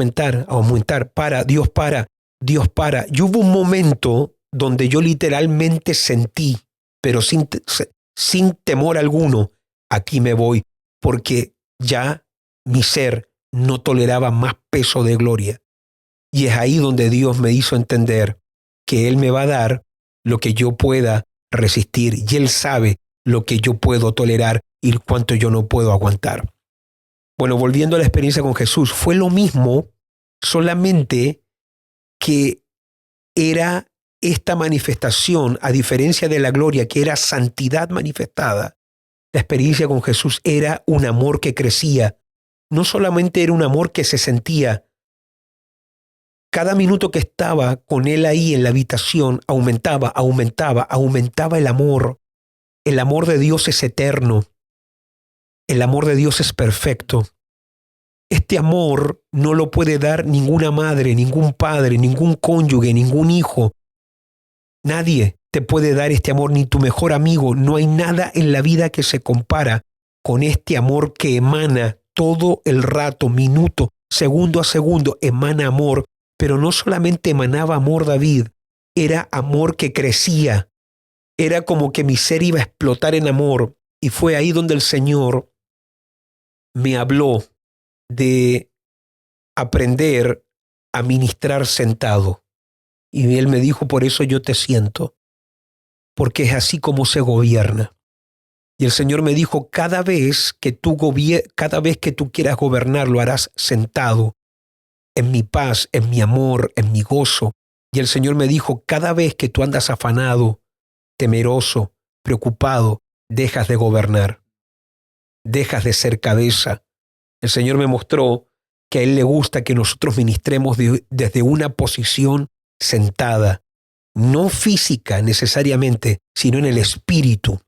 aumentar, para, Dios, para, Dios, para. Y hubo un momento donde yo literalmente sentí, pero sin temor alguno, aquí me voy, porque ya mi ser no toleraba más peso de gloria. Y es ahí donde Dios me hizo entender que Él me va a dar lo que yo pueda resistir, y Él sabe lo que yo puedo tolerar y cuánto yo no puedo aguantar. Bueno, volviendo a la experiencia con Jesús, fue lo mismo, solamente que era esta manifestación, a diferencia de la gloria, que era santidad manifestada. La experiencia con Jesús era un amor que crecía. No solamente era un amor que se sentía. Cada minuto que estaba con Él ahí en la habitación, aumentaba el amor. El amor de Dios es eterno. El amor de Dios es perfecto. Este amor no lo puede dar ninguna madre, ningún padre, ningún cónyuge, ningún hijo. Nadie te puede dar este amor, ni tu mejor amigo. No hay nada en la vida que se compara con este amor que emana todo el rato, minuto, segundo a segundo, emana amor. Pero no solamente emanaba amor, David, era amor que crecía. Era como que mi ser iba a explotar en amor. Y fue ahí donde el Señor me habló de aprender a ministrar sentado. Y Él me dijo, por eso yo te siento, porque es así como se gobierna. Y el Señor me dijo, cada vez que tú quieras gobernar, lo harás sentado, en mi paz, en mi amor, en mi gozo. Y el Señor me dijo, cada vez que tú andas afanado, temeroso, preocupado, dejas de gobernar, dejas de ser cabeza. El Señor me mostró que a Él le gusta que nosotros ministremos desde una posición sentada, no física necesariamente, sino en el espíritu.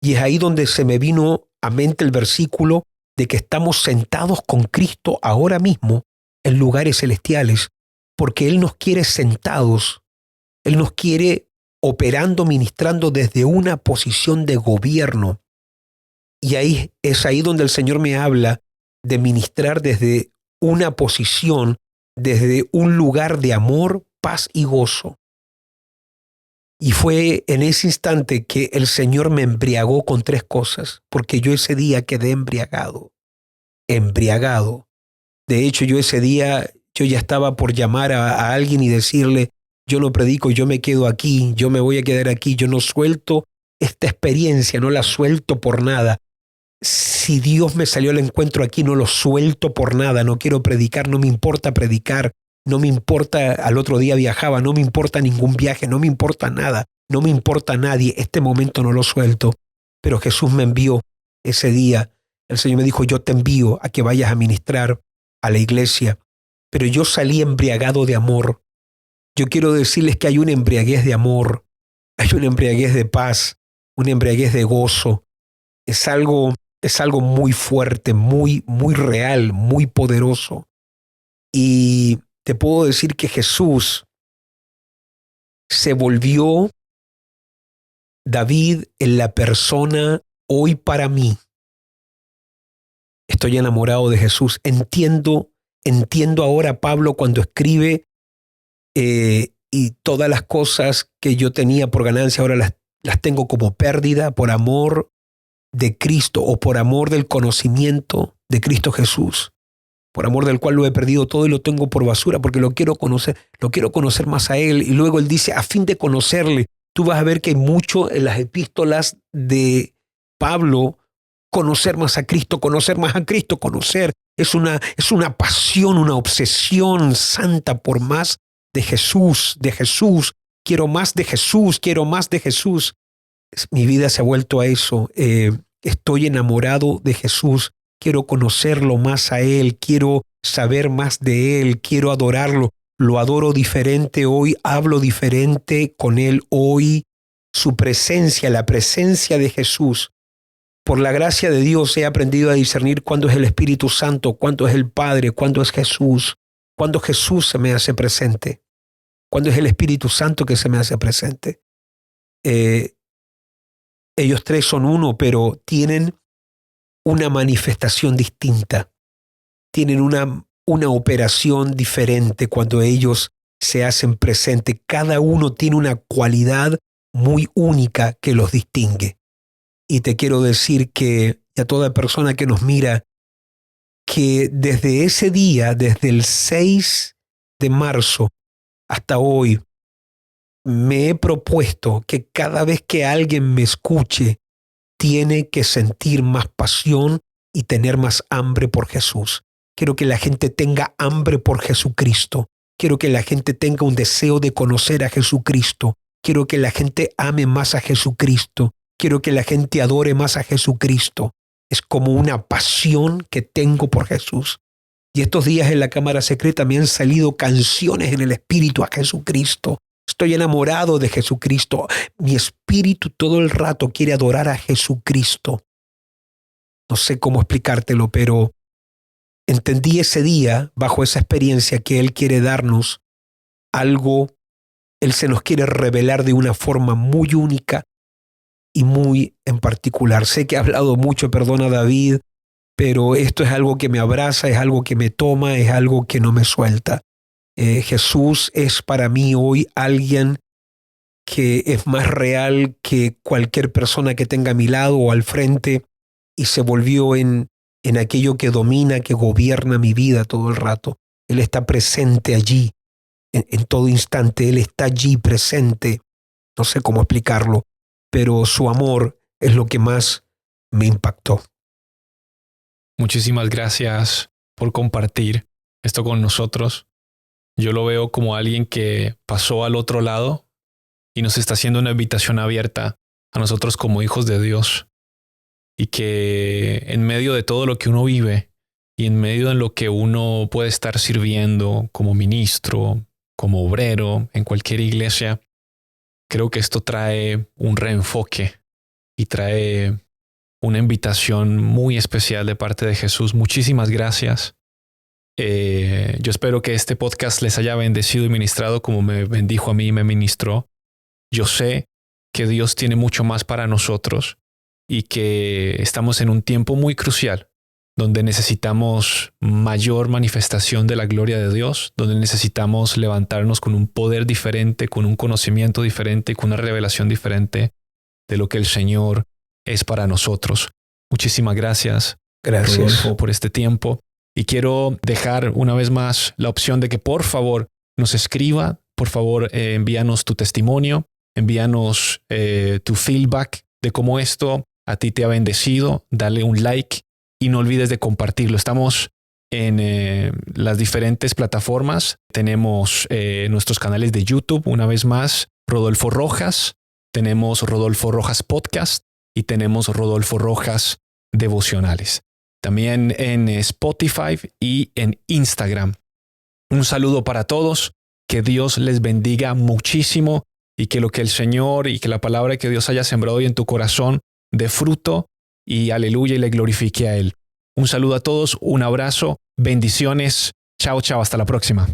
Y es ahí donde se me vino a mente el versículo de que estamos sentados con Cristo ahora mismo en lugares celestiales, porque Él nos quiere sentados, Él nos quiere operando, ministrando desde una posición de gobierno. Y ahí es ahí donde el Señor me habla de ministrar desde una posición, desde un lugar de amor, paz y gozo. Y fue en ese instante que el Señor me embriagó con 3 cosas, porque yo ese día quedé embriagado. De hecho, yo ese día, yo ya estaba por llamar a alguien y decirle, yo no predico, yo me quedo aquí, yo me voy a quedar aquí, yo no suelto esta experiencia, no la suelto por nada. Si Dios me salió al encuentro aquí, no lo suelto por nada, no quiero predicar, no me importa predicar, no me importa, al otro día viajaba, no me importa ningún viaje, no me importa nada, no me importa nadie, este momento no lo suelto. Pero Jesús me envió ese día, el Señor me dijo, yo te envío a que vayas a ministrar a la iglesia, pero yo salí embriagado de amor. Yo quiero decirles que hay una embriaguez de amor, hay una embriaguez de paz, una embriaguez de gozo. Es algo muy fuerte, muy real, muy poderoso. Y te puedo decir que Jesús se volvió David en la persona hoy para mí. Estoy enamorado de Jesús. Entiendo ahora Pablo cuando escribe y todas las cosas que yo tenía por ganancia ahora las tengo como pérdida por amor de Cristo o por amor del conocimiento de Cristo Jesús, por amor del cual lo he perdido todo y lo tengo por basura porque lo quiero conocer más a Él. Y luego Él dice, a fin de conocerle, tú vas a ver que hay mucho en las epístolas de Pablo, conocer más a Cristo, conocer. Es una pasión, una obsesión santa por más de Jesús. Quiero más de Jesús. Mi vida se ha vuelto a eso. Estoy enamorado de Jesús. Quiero conocerlo más a Él. Quiero saber más de Él. Quiero adorarlo. Lo adoro diferente hoy. Hablo diferente con Él hoy. Su presencia, la presencia de Jesús. Por la gracia de Dios he aprendido a discernir cuándo es el Espíritu Santo, cuándo es el Padre, cuándo es Jesús. Cuándo Jesús se me hace presente. Cuándo es el Espíritu Santo que se me hace presente. Ellos 3 son uno, pero tienen una manifestación distinta. Tienen una operación diferente cuando ellos se hacen presente. Cada uno tiene una cualidad muy única que los distingue. Y te quiero decir que a toda persona que nos mira, que desde ese día, desde el 6 de marzo hasta hoy, me he propuesto que cada vez que alguien me escuche, tiene que sentir más pasión y tener más hambre por Jesús. Quiero que la gente tenga hambre por Jesucristo. Quiero que la gente tenga un deseo de conocer a Jesucristo. Quiero que la gente ame más a Jesucristo. Quiero que la gente adore más a Jesucristo. Es como una pasión que tengo por Jesús. Y estos días en la cámara secreta me han salido canciones en el espíritu a Jesucristo. Estoy enamorado de Jesucristo. Mi espíritu todo el rato quiere adorar a Jesucristo. No sé cómo explicártelo, pero entendí ese día, bajo esa experiencia, que Él quiere darnos algo, Él se nos quiere revelar de una forma muy única y muy en particular. Sé que he hablado mucho, perdona David, pero esto es algo que me abraza, es algo que me toma, es algo que no me suelta. Jesús es para mí hoy alguien que es más real que cualquier persona que tenga a mi lado o al frente, y se volvió en aquello que domina, que gobierna mi vida todo el rato. Él está presente allí, en todo instante. Él está allí presente. No sé cómo explicarlo, pero su amor es lo que más me impactó. Muchísimas gracias por compartir esto con nosotros. Yo lo veo como alguien que pasó al otro lado y nos está haciendo una invitación abierta a nosotros como hijos de Dios. Y que en medio de todo lo que uno vive y en medio de lo que uno puede estar sirviendo como ministro, como obrero, en cualquier iglesia, creo que esto trae un reenfoque y trae una invitación muy especial de parte de Jesús. Muchísimas gracias. Yo espero que este podcast les haya bendecido y ministrado como me bendijo a mí y me ministró. Yo sé que Dios tiene mucho más para nosotros y que estamos en un tiempo muy crucial donde necesitamos mayor manifestación de la gloria de Dios, donde necesitamos levantarnos con un poder diferente, con un conocimiento diferente, con una revelación diferente de lo que el Señor es para nosotros. Muchísimas gracias, Rodolfo, por este tiempo. Y quiero dejar una vez más la opción de que por favor nos escriba, por favor envíanos tu testimonio, envíanos tu feedback de cómo esto a ti te ha bendecido, dale un like y no olvides de compartirlo. Estamos en las diferentes plataformas. Tenemos nuestros canales de YouTube, una vez más, Rodolfo Rojas. Tenemos Rodolfo Rojas Podcast y tenemos Rodolfo Rojas Devocionales. También en Spotify y en Instagram. Un saludo para todos. Que Dios les bendiga muchísimo y que lo que el Señor y que la palabra que Dios haya sembrado hoy en tu corazón de fruto y aleluya y le glorifique a Él. Un saludo a todos, un abrazo, bendiciones. Chao, chao, hasta la próxima.